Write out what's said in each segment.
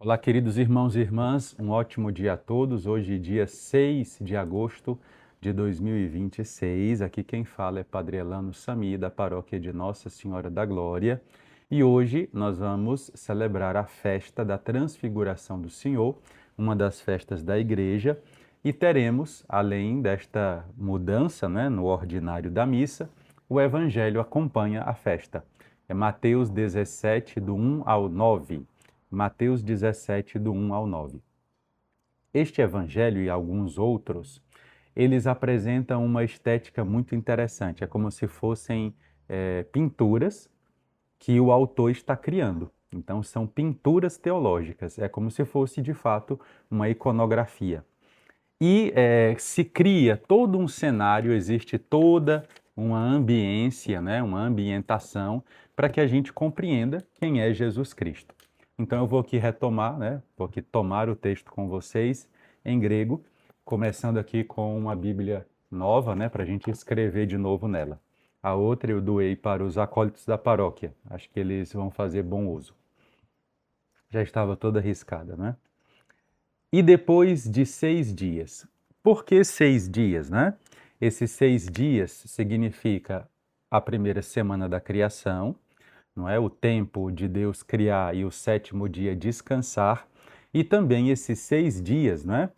Olá, queridos irmãos e irmãs, um ótimo dia a todos. Hoje, dia 6 de agosto de 2026. Aqui quem fala é Padre Elano Sami, da paróquia de Nossa Senhora da Glória. E hoje nós vamos celebrar a festa da Transfiguração do Senhor, uma das festas da igreja. E teremos, além desta mudança, no ordinário da missa, o Evangelho acompanha a festa. É Mateus 17, do 1 ao 9. Mateus 17, do 1 ao 9. Este evangelho e alguns outros, eles apresentam uma estética muito interessante. É como se fossem pinturas que o autor está criando. Então, são pinturas teológicas. É como se fosse, de fato, uma iconografia. E se cria todo um cenário, existe toda uma ambiência, uma ambientação, para que a gente compreenda quem é Jesus Cristo. Então eu vou aqui retomar, vou aqui tomar o texto com vocês em grego, começando aqui com uma Bíblia nova, para a gente escrever de novo nela. A outra eu doei para os acólitos da paróquia, acho que eles vão fazer bom uso. Já estava toda arriscada, né? E depois de 6 dias. Por que 6 dias, né? Esses 6 dias significa a primeira semana da criação, não é? O tempo de Deus criar e o sétimo dia descansar. E também esses 6 dias, né?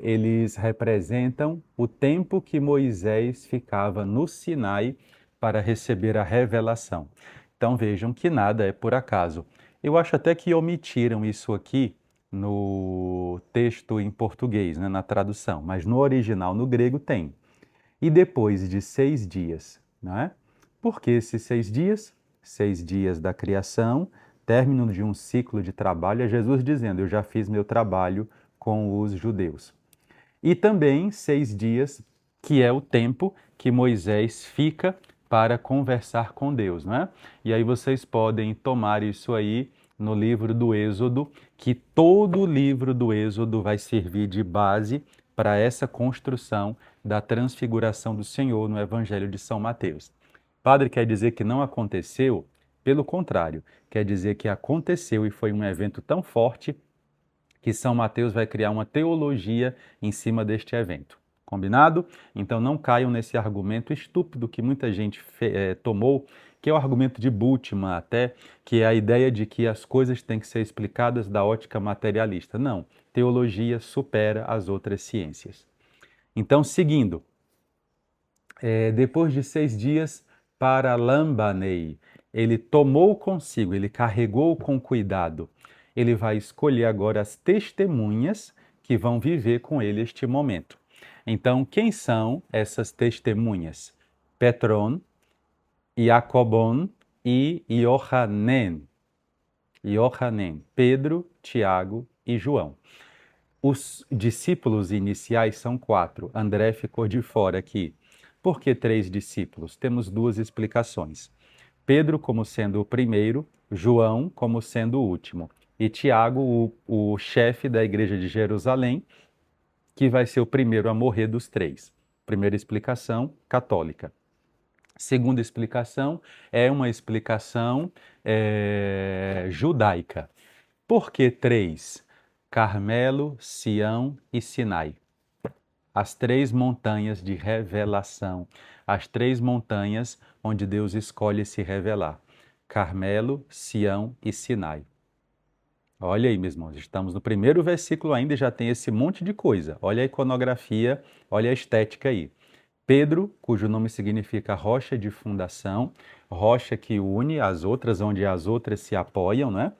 Eles representam o tempo que Moisés ficava no Sinai para receber a revelação. Então vejam que nada é por acaso. Eu acho até que omitiram isso aqui no texto em português, na tradução, mas no original, no grego, tem. E depois de 6 dias, não é? Por que esses 6 dias? 6 dias da criação, término de um ciclo de trabalho, é Jesus dizendo: Eu já fiz meu trabalho com os judeus. E também 6 dias, que é o tempo que Moisés fica para conversar com Deus, não é? E aí vocês podem tomar isso aí no livro do Êxodo, que todo o livro do Êxodo vai servir de base para essa construção da transfiguração do Senhor no Evangelho de São Mateus. Padre, quer dizer que não aconteceu? Pelo contrário, quer dizer que aconteceu e foi um evento tão forte que São Mateus vai criar uma teologia em cima deste evento. Combinado? Então não caiam nesse argumento estúpido que muita gente tomou, que é o argumento de Bultmann até, que é a ideia de que as coisas têm que ser explicadas da ótica materialista. Não, teologia supera as outras ciências. Então, seguindo, depois de 6 dias, para Lambanei, ele tomou consigo, ele carregou com cuidado. Ele vai escolher agora as testemunhas que vão viver com ele este momento. Então, quem são essas testemunhas? Petron, Jacobon e Johanen. Johanen, Pedro, Tiago e João. Os discípulos iniciais são 4. André ficou de fora aqui. Por que 3 discípulos? Temos duas explicações. Pedro como sendo o primeiro, João como sendo o último. E Tiago, o chefe da igreja de Jerusalém, que vai ser o primeiro a morrer dos 3. Primeira explicação, católica. Segunda explicação é uma explicação judaica. Por que 3? Carmelo, Sião e Sinai. As 3 montanhas de revelação, as 3 montanhas onde Deus escolhe se revelar. Carmelo, Sião e Sinai. Olha aí, meus irmãos, estamos no primeiro versículo ainda e já tem esse monte de coisa. Olha a iconografia, olha a estética aí. Pedro, cujo nome significa rocha de fundação, rocha que une as outras, onde as outras se apoiam, né?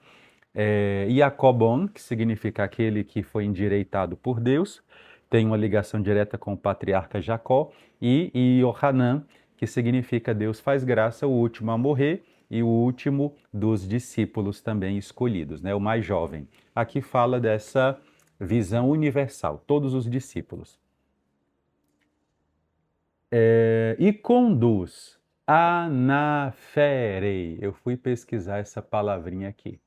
Jacobon, que significa aquele que foi endireitado por Deus, tem uma ligação direta com o patriarca Jacó, e Johanan, que significa Deus faz graça, o último a morrer e o último dos discípulos também escolhidos, o mais jovem. Aqui fala dessa visão universal, todos os discípulos. E conduz, anaferei. Eu fui pesquisar essa palavrinha aqui.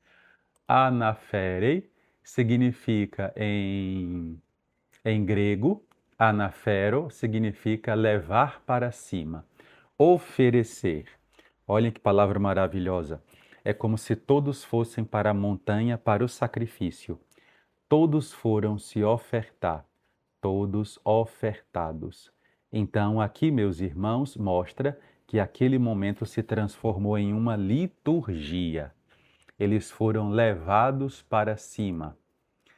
Anaferei significa em grego, anafero significa levar para cima, oferecer. Olhem que palavra maravilhosa. é como se todos fossem para a montanha para o sacrifício. Todos foram se ofertar, todos ofertados. Então, aqui, meus irmãos, mostra que aquele momento se transformou em uma liturgia. Eles foram levados para cima.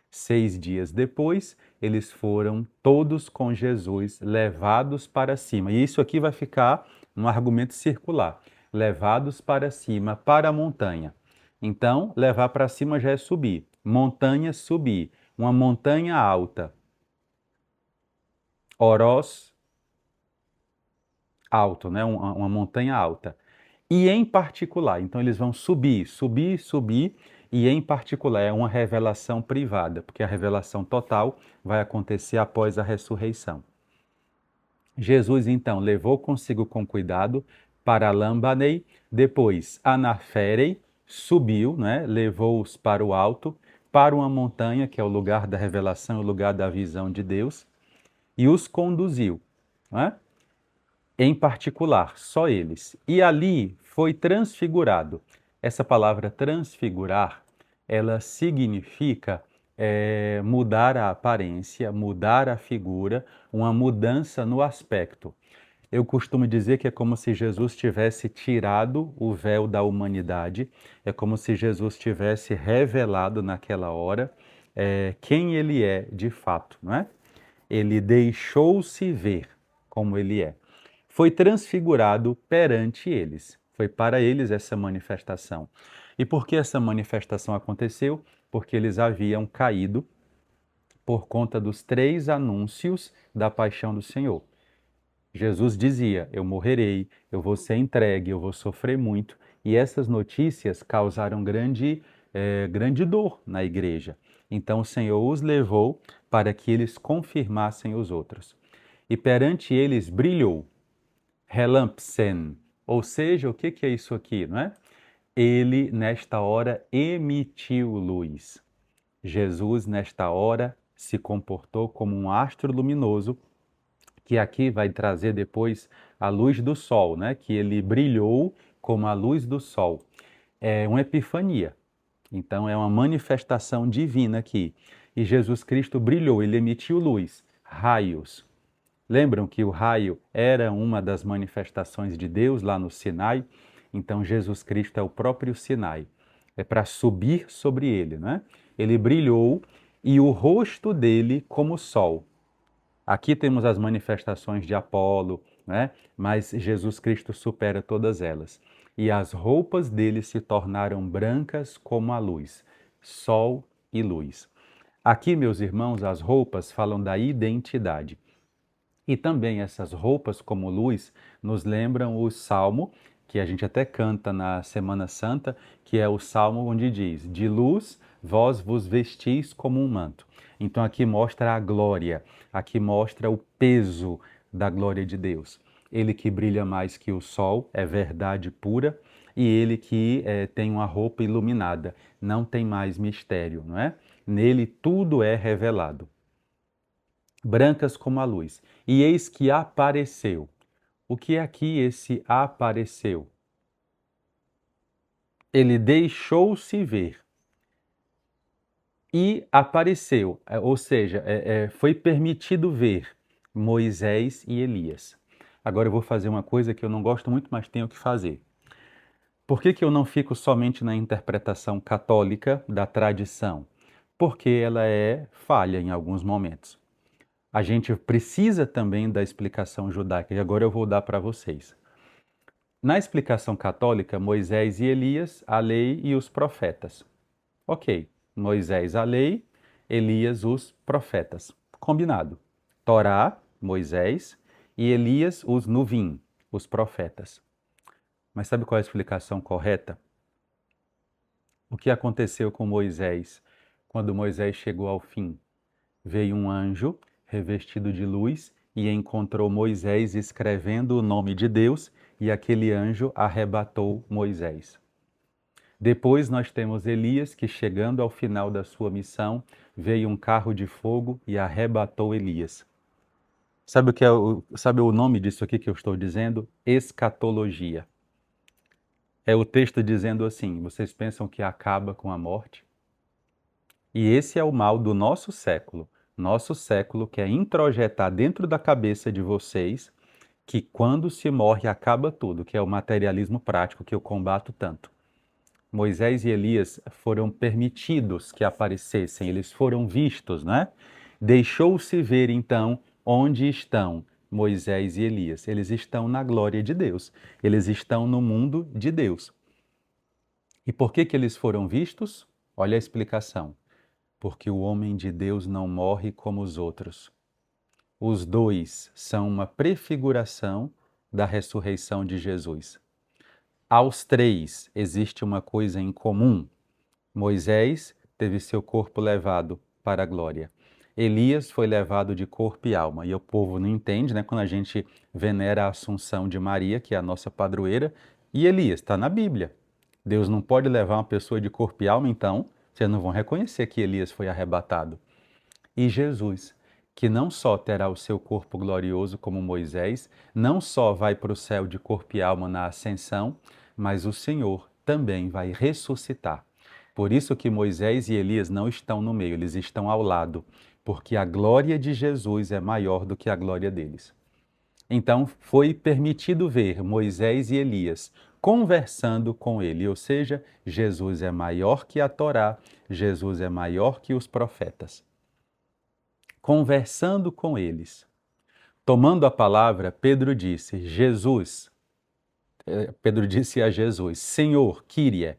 6 dias depois, eles foram todos com Jesus levados para cima. E isso aqui vai ficar um argumento circular. Levados para cima, para a montanha. Então, levar para cima já é subir. Montanha, subir. Uma montanha alta. Orós, alto, né? Uma montanha alta. E em particular, então eles vão subir, subir, subir, e em particular é uma revelação privada, porque a revelação total vai acontecer após a ressurreição. Jesus então levou consigo com cuidado para Lambanei, depois Anaferei, subiu, né? Levou-os para o alto, para uma montanha, que é o lugar da revelação, o lugar da visão de Deus, e os conduziu, né? Em particular, só eles. E ali foi transfigurado. Essa palavra transfigurar, ela significa mudar a aparência, mudar a figura, uma mudança no aspecto. Eu costumo dizer que é como se Jesus tivesse tirado o véu da humanidade, é como se Jesus tivesse revelado naquela hora quem ele é de fato, não é? Ele deixou-se ver como ele é. Foi transfigurado perante eles. Foi para eles essa manifestação. E por que essa manifestação aconteceu? Porque eles haviam caído por conta dos 3 anúncios da paixão do Senhor. Jesus dizia: eu morrerei, eu vou ser entregue, eu vou sofrer muito. E essas notícias causaram grande dor na igreja. Então o Senhor os levou para que eles confirmassem os outros. E perante eles brilhou, relampsen, ou seja, o que é isso aqui, não é? Ele, nesta hora, emitiu luz. Jesus, nesta hora, se comportou como um astro luminoso, que aqui vai trazer depois a luz do sol, né? Que ele brilhou como a luz do sol. É uma epifania. Então, é uma manifestação divina aqui. E Jesus Cristo brilhou, ele emitiu luz, raios. Lembram que o raio era uma das manifestações de Deus lá no Sinai? Então, Jesus Cristo é o próprio Sinai. É para subir sobre ele, né? Ele brilhou e o rosto dele como o sol. Aqui temos as manifestações de Apolo, né? Mas Jesus Cristo supera todas elas. E as roupas dele se tornaram brancas como a luz, sol e luz. Aqui, meus irmãos, as roupas falam da identidade. E também essas roupas como luz nos lembram o Salmo, que a gente até canta na Semana Santa, que é o Salmo onde diz: de luz vós vos vestis como um manto. Então aqui mostra a glória, aqui mostra o peso da glória de Deus. Ele que brilha mais que o sol, é verdade pura, e ele que tem uma roupa iluminada, não tem mais mistério, não é? Nele tudo é revelado. Brancas como a luz. E eis que apareceu. O que é aqui esse apareceu? Ele deixou-se ver e apareceu, ou seja, foi permitido ver Moisés e Elias. Agora eu vou fazer uma coisa que eu não gosto muito, mas tenho que fazer. Por que eu não fico somente na interpretação católica da tradição? Porque ela é falha em alguns momentos. A gente precisa também da explicação judaica, e agora eu vou dar para vocês. Na explicação católica, Moisés e Elias, a lei e os profetas. Ok, Moisés, a lei, Elias, os profetas. Combinado. Torá, Moisés, e Elias, os Nuvim, os profetas. Mas sabe qual é a explicação correta? O que aconteceu com Moisés quando Moisés chegou ao fim? Veio um anjo revestido de luz e encontrou Moisés escrevendo o nome de Deus, e aquele anjo arrebatou Moisés. Depois nós temos Elias, que chegando ao final da sua missão, veio um carro de fogo e arrebatou Elias. Sabe sabe o nome disso aqui que eu estou dizendo? Escatologia. É o texto dizendo assim: vocês pensam que acaba com a morte? E esse é o mal do nosso século. Nosso século quer introjetar dentro da cabeça de vocês que quando se morre acaba tudo, que é o materialismo prático que eu combato tanto. Moisés e Elias foram permitidos que aparecessem, eles foram vistos, né? Deixou-se ver então onde estão Moisés e Elias. Eles estão na glória de Deus, eles estão no mundo de Deus. E por que que eles foram vistos? Olha a explicação. Porque o homem de Deus não morre como os outros. Os dois são uma prefiguração da ressurreição de Jesus. Aos três existe uma coisa em comum. Moisés teve seu corpo levado para a glória. Elias foi levado de corpo e alma. E o povo não entende, né? Quando a gente venera a Assunção de Maria, que é a nossa padroeira, e Elias está na Bíblia. Deus não pode levar uma pessoa de corpo e alma, então vocês não vão reconhecer que Elias foi arrebatado. E Jesus, que não só terá o seu corpo glorioso como Moisés, não só vai para o céu de corpo e alma na ascensão, mas o Senhor também vai ressuscitar. Por isso que Moisés e Elias não estão no meio, eles estão ao lado, porque a glória de Jesus é maior do que a glória deles. Então foi permitido ver Moisés e Elias conversando com ele, ou seja, Jesus é maior que a Torá, Jesus é maior que os profetas. Conversando com eles. Tomando a palavra, Pedro disse a Jesus, Senhor, Kyrie,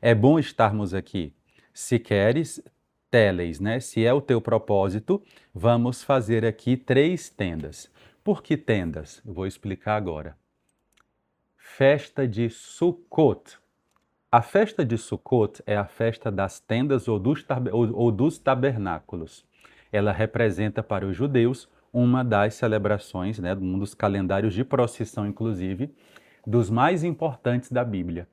é bom estarmos aqui. Se queres, teles, né? Se é o teu propósito, vamos fazer aqui 3 tendas. Por que tendas? Eu vou explicar agora. Festa de Sukkot. A festa de Sukkot é a festa das tendas ou dos tabernáculos. Ela representa para os judeus uma das celebrações, né, um dos calendários de procissão, inclusive, dos mais importantes da Bíblia.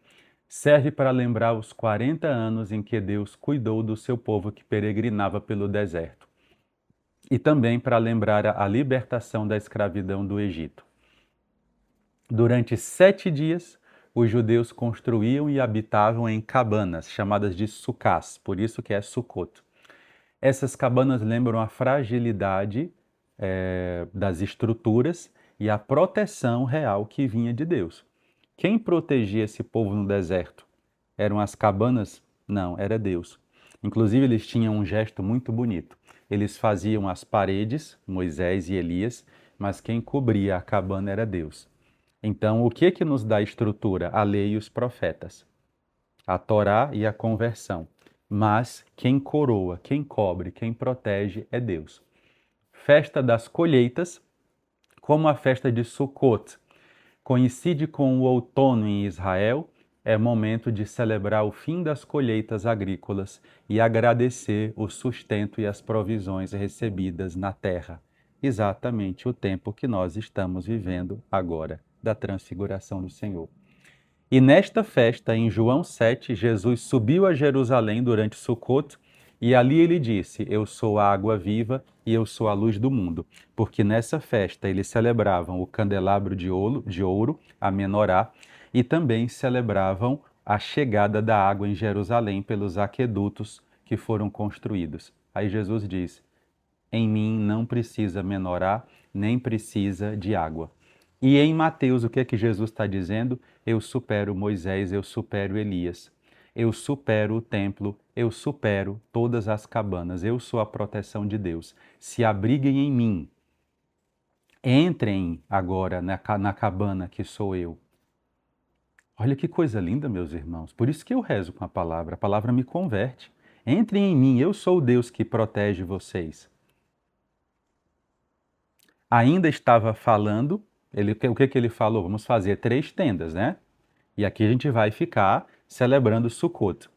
Serve para lembrar os 40 anos em que Deus cuidou do seu povo que peregrinava pelo deserto. E também para lembrar a libertação da escravidão do Egito. Durante 7 dias, os judeus construíam e habitavam em cabanas, chamadas de sucás, por isso que é Sukkot. Essas cabanas lembram a fragilidade das estruturas e a proteção real que vinha de Deus. Quem protegia esse povo no deserto? Eram as cabanas? Não, era Deus. Inclusive, eles tinham um gesto muito bonito. Eles faziam as paredes, Moisés e Elias, mas quem cobria a cabana era Deus. Então, o que nos dá estrutura? A lei e os profetas, a Torá e a conversão. Mas quem coroa, quem cobre, quem protege é Deus. Festa das colheitas, como a festa de Sukkot, coincide com o outono em Israel, é momento de celebrar o fim das colheitas agrícolas e agradecer o sustento e as provisões recebidas na terra. Exatamente o tempo que nós estamos vivendo agora, da transfiguração do Senhor. E nesta festa, em João 7, Jesus subiu a Jerusalém durante Sukkot e ali ele disse: Eu sou a água viva e eu sou a luz do mundo. Porque nessa festa eles celebravam o candelabro de ouro, a menorá, e também celebravam a chegada da água em Jerusalém pelos aquedutos que foram construídos. Aí Jesus diz: Em mim não precisa menorá, nem precisa de água. E em Mateus, o que é que Jesus está dizendo? Eu supero Moisés, eu supero Elias. Eu supero o templo, eu supero todas as cabanas. Eu sou a proteção de Deus. Se abriguem em mim. Entrem agora na cabana que sou eu. Olha que coisa linda, meus irmãos. Por isso que eu rezo com a palavra. A palavra me converte. Entrem em mim, eu sou o Deus que protege vocês. Ainda estava falando, o que ele falou? Vamos fazer 3 tendas, né? E aqui a gente vai ficar celebrando Sukkot.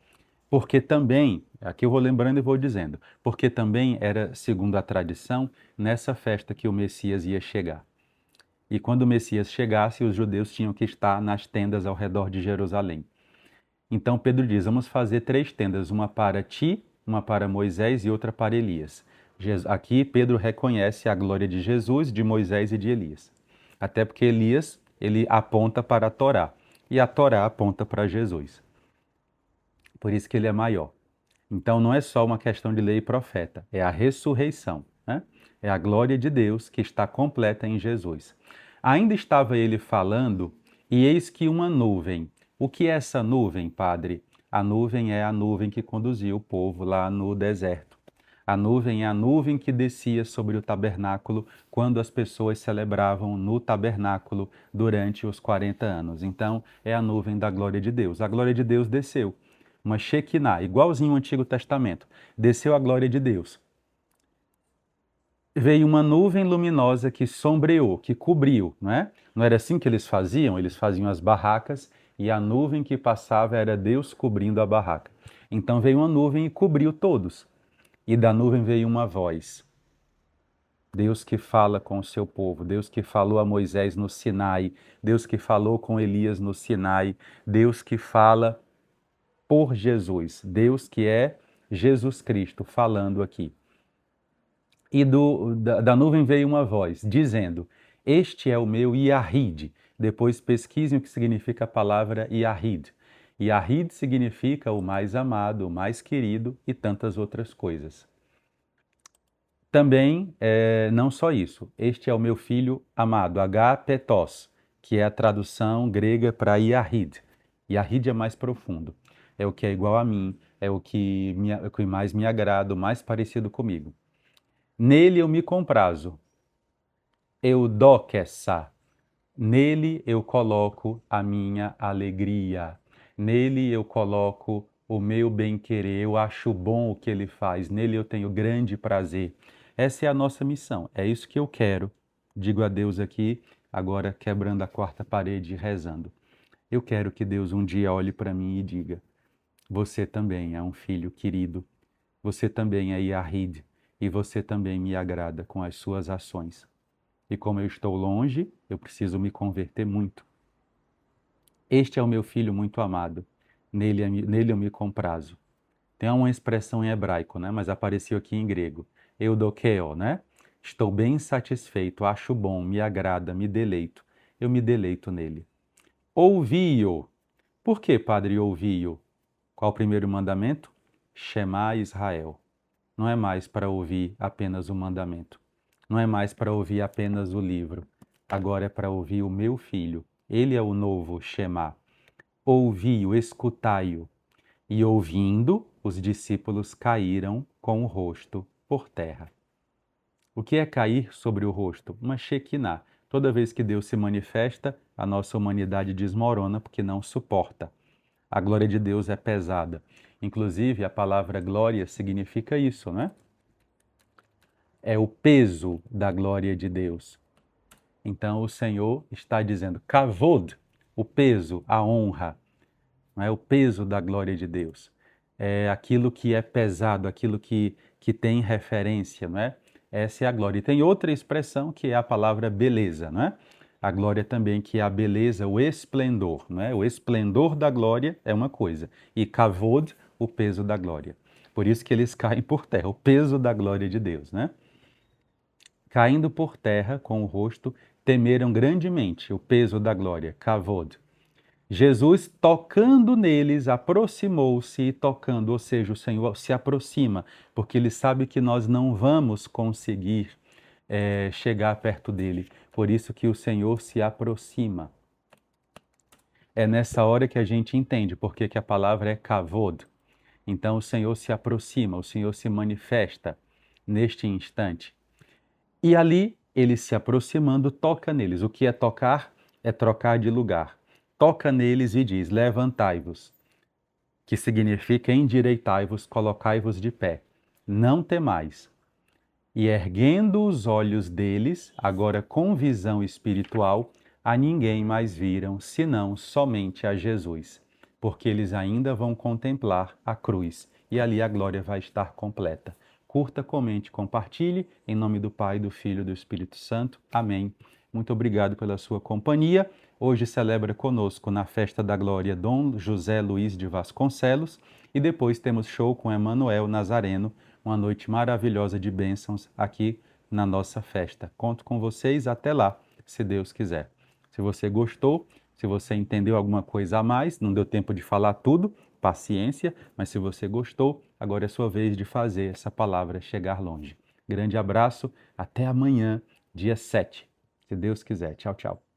Porque também, aqui eu vou lembrando e vou dizendo, porque também era, segundo a tradição, nessa festa que o Messias ia chegar. E quando o Messias chegasse, os judeus tinham que estar nas tendas ao redor de Jerusalém. Então Pedro diz, vamos fazer 3 tendas, uma para ti, uma para Moisés e outra para Elias. Aqui Pedro reconhece a glória de Jesus, de Moisés e de Elias. Até porque Elias, ele aponta para a Torá. e a Torá aponta para Jesus. Por isso que ele é maior. Então não é só uma questão de lei e profeta, é a ressurreição, né? É a glória de Deus que está completa em Jesus. Ainda estava ele falando, e eis que uma nuvem. O que é essa nuvem, padre? A nuvem é a nuvem que conduzia o povo lá no deserto. A nuvem é a nuvem que descia sobre o tabernáculo quando as pessoas celebravam no tabernáculo durante os 40 anos. Então, é a nuvem da glória de Deus. A glória de Deus desceu. Uma Shekinah, igualzinho ao Antigo Testamento. Desceu a glória de Deus. Veio uma nuvem luminosa que sombreou, que cobriu, não é? Não era assim que eles faziam? Eles faziam as barracas e a nuvem que passava era Deus cobrindo a barraca. Então veio uma nuvem e cobriu todos. E da nuvem veio uma voz. Deus que fala com o seu povo, Deus que falou a Moisés no Sinai, Deus que falou com Elias no Sinai, Deus que fala por Jesus, Deus que é Jesus Cristo falando aqui. E da nuvem veio uma voz, dizendo, este é o meu Yahid. Depois pesquisem o que significa a palavra Yahid. Yahid significa o mais amado, o mais querido e tantas outras coisas. Também, não só isso, este é o meu filho amado, Agapetos, que é a tradução grega para Yahid. Yahid é mais profundo, é o que é igual a mim, é o que mais me agrada, o mais parecido comigo. Nele eu me comprazo, Eudoquessa, nele eu coloco a minha alegria, nele eu coloco o meu bem-querer, eu acho bom o que ele faz, nele eu tenho grande prazer. Essa é a nossa missão, é isso que eu quero. Digo a Deus aqui, agora quebrando a quarta parede e rezando. Eu quero que Deus um dia olhe para mim e diga: você também é um filho querido, você também é Yahid, e você também me agrada com as suas ações. E como eu estou longe, eu preciso me converter muito. Este é o meu filho muito amado, nele eu me comprazo. Tem uma expressão em hebraico, né? Mas apareceu aqui em grego. Eudokeo, né? Estou bem satisfeito, acho bom, me agrada, me deleito. Eu me deleito nele. Ouvi-o. Por que, padre, ouvi-o? Qual o primeiro mandamento? Shema Israel. Não é mais para ouvir apenas o mandamento. Não é mais para ouvir apenas o livro. Agora é para ouvir o meu filho. Ele é o novo Shema. Ouvi-o, escutai-o. E ouvindo, os discípulos caíram com o rosto por terra. O que é cair sobre o rosto? Uma Shekinah. Toda vez que Deus se manifesta, a nossa humanidade desmorona porque não suporta. A glória de Deus é pesada. Inclusive, a palavra glória significa isso, né? É o peso da glória de Deus. Então, o Senhor está dizendo, kavod, o peso, a honra, não é? O peso da glória de Deus. É aquilo que é pesado, aquilo que tem referência, não é? Essa é a glória. E tem outra expressão que é a palavra beleza, não é? A glória também, que é a beleza, o esplendor, não é? O esplendor da glória é uma coisa. E kavod, o peso da glória. Por isso que eles caem por terra, o peso da glória de Deus, né? Caindo por terra com o rosto, temeram grandemente o peso da glória, kavod. Jesus, tocando neles, aproximou-se e tocando, ou seja, o Senhor se aproxima, porque ele sabe que nós não vamos conseguir chegar perto dele. Por isso que o Senhor se aproxima. É nessa hora que a gente entende porque que a palavra é kavod. Então o Senhor se aproxima, o Senhor se manifesta neste instante. E ali, ele se aproximando, toca neles. O que é tocar? É trocar de lugar. Toca neles e diz, levantai-vos, que significa endireitai-vos, colocai-vos de pé. Não temais. E erguendo os olhos deles, agora com visão espiritual, a ninguém mais viram, senão somente a Jesus, porque eles ainda vão contemplar a cruz, e ali a glória vai estar completa. Curta, comente, compartilhe, em nome do Pai, do Filho e do Espírito Santo. Amém. Muito obrigado pela sua companhia. Hoje celebra conosco na Festa da Glória Dom José Luiz de Vasconcelos e depois temos show com Emanuel Nazareno, uma noite maravilhosa de bênçãos aqui na nossa festa. Conto com vocês até lá, se Deus quiser. Se você gostou, Se você entendeu alguma coisa a mais, não deu tempo de falar tudo, paciência, mas se você gostou, agora é sua vez de fazer essa palavra chegar longe. Grande abraço, até amanhã, dia 7, se Deus quiser. Tchau, tchau.